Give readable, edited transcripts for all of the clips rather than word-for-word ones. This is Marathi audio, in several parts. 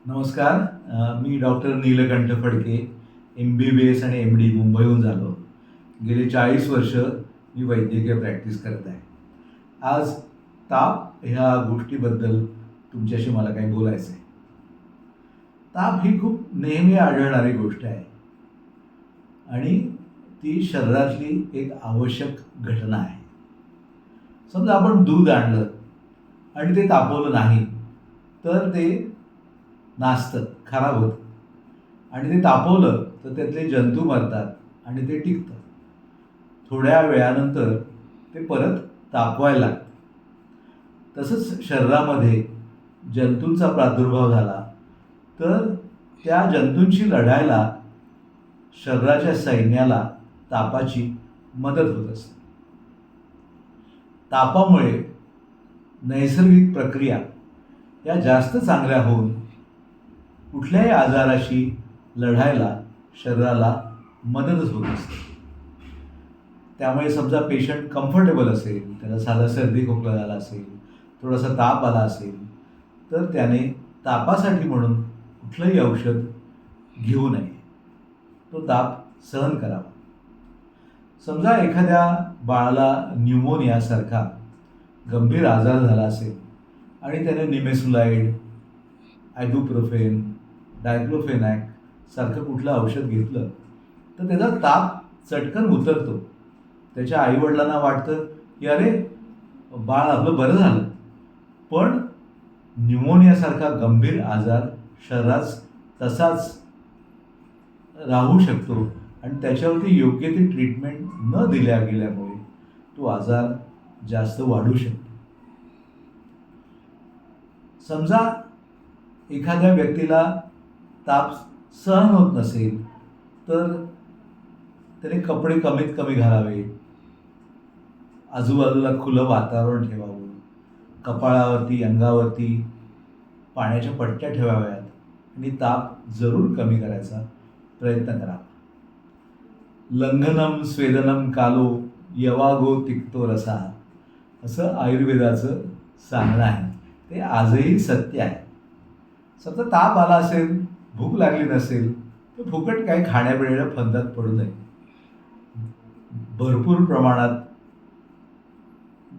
नमस्कार. मी डॉक्टर नीलकंठ फडके, MBBS आणि MD मुंबईहून झालो. गेली 40 वर्ष मी वैद्यकीय प्रॅक्टिस करत आहे. आज ताप ह्या गोष्टीबद्दल तुमच्याशी मला काही बोलायचं आहे. ताप ही खूप नेहमी आढळणारी गोष्ट आहे आणि ती शरीरातली एक आवश्यक घटना आहे. समजा आपण दूध आणलं आणि ते तापवलं नाही, तर ते नासतं, खराब होतं आणि ते तापवलं तर त्यातले जंतू मरतात आणि ते टिकतं. थोड्या वेळानंतर ते परत तापवायला लागतं. तसंच शरीरामध्ये जंतूंचा प्रादुर्भाव झाला तर त्या जंतूंशी लढायला शरीराच्या सैन्याला तापाची मदत होत असते. तापामुळे नैसर्गिक प्रक्रिया या जास्त चांगल्या होऊन कुठल्याही आजाराशी लढायला शरीराला मदतच होत असते. त्यामुळे समजा पेशंट कम्फर्टेबल असेल, त्याला साधा सर्दी खोकला झाला असेल, थोडासा ताप आला असेल, तर त्याने तापासाठी म्हणून कुठलंही औषध घेऊ नये. तो ताप सहन करावा. समजा एखाद्या बाळाला न्यूमोनियासारखा गंभीर आजार झाला असेल आणि त्याने निमेसुलाइड, आयबुप्रोफेन, डायक्लोफेनॅक सारखं कुठलं औषध घेतलं तर त्याचा ताप चटकन उतरतो. त्याच्या आईवडिलांना वाटतं की अरे, बाळ आपलं बरं झालं. पण न्यूमोनियासारखा गंभीर आजार शरीरात तसाच राहू शकतो आणि त्याच्यावरती योग्य ती ट्रीटमेंट न दिल्या गेल्यामुळे तो आजार जास्त वाढू शकतो. समजा एखाद्या व्यक्तीला ताप सहन होत नसेल तर त्याने कपडे कमीत कमी घालावे, आजूबाजूला खुलं वातावरण ठेवावं, कपाळावरती, अंगावरती पाण्याच्या पट्ट्या ठेवाव्यात आणि ताप जरूर कमी करायचा प्रयत्न करावा. लंघनम स्वेदनम कालो यवागो तिक्तो रसा असं आयुर्वेदाचं सांगणं आहे. ते आजही सत्य आहे. समजा ताप आला असेल, भूक लागली नसेल तर फुकट काही खाण्यापिण्याच्या फंदात पडू नये. भरपूर प्रमाणात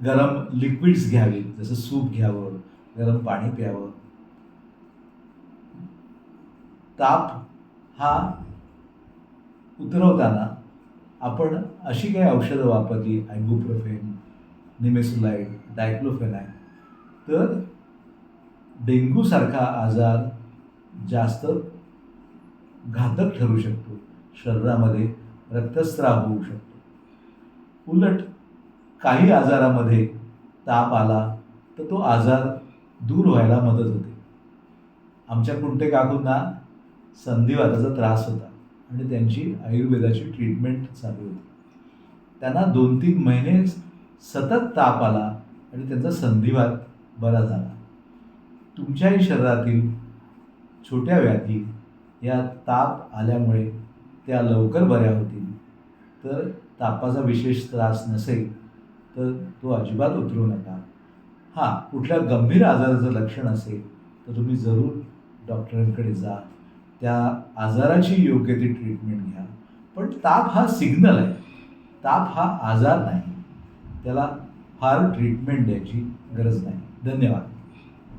गरम लिक्विड्स घ्यावी, जसं सूप घ्यावं, गरम पाणी प्यावं. ताप हा उतरवताना आपण अशी काही औषधं वापरली, आयबुप्रोफेन, निमेसुलाइड, डायक्लोफेनॅक, तर डेंग्यूसारखा आजार जास्त घातक ठरू शकतो. शरीरामध्ये रक्तस्राव होऊ शकतो. उलट काही आजारामध्ये ताप आला तर तो आजार दूर व्हायला मदत होते. आमच्या कुंटे काकूंना संधिवाताचा त्रास होता आणि त्यांची आयुर्वेदाची ट्रीटमेंट चालू होती. त्यांना 2-3 महिने सतत ताप आला आणि त्यांचा संधिवात बरा झाला. तुमच्याही शरीरातील छोट्या व्याधी या ताप आल्यामुळे त्या लवकर बऱ्या होतील. तर तापाचा विशेष त्रास नसेल तर तो अजिबात उतरवू नका. हां, कुठल्या गंभीर आजाराचं लक्षण असेल तर तुम्ही जरूर डॉक्टरांकडे जा. त्या आजाराची योग्य ती ट्रीटमेंट घ्या. पण ताप हा सिग्नल आहे. ताप हा आजार नाही. त्याला फार ट्रीटमेंट द्यायची गरज नाही. धन्यवाद.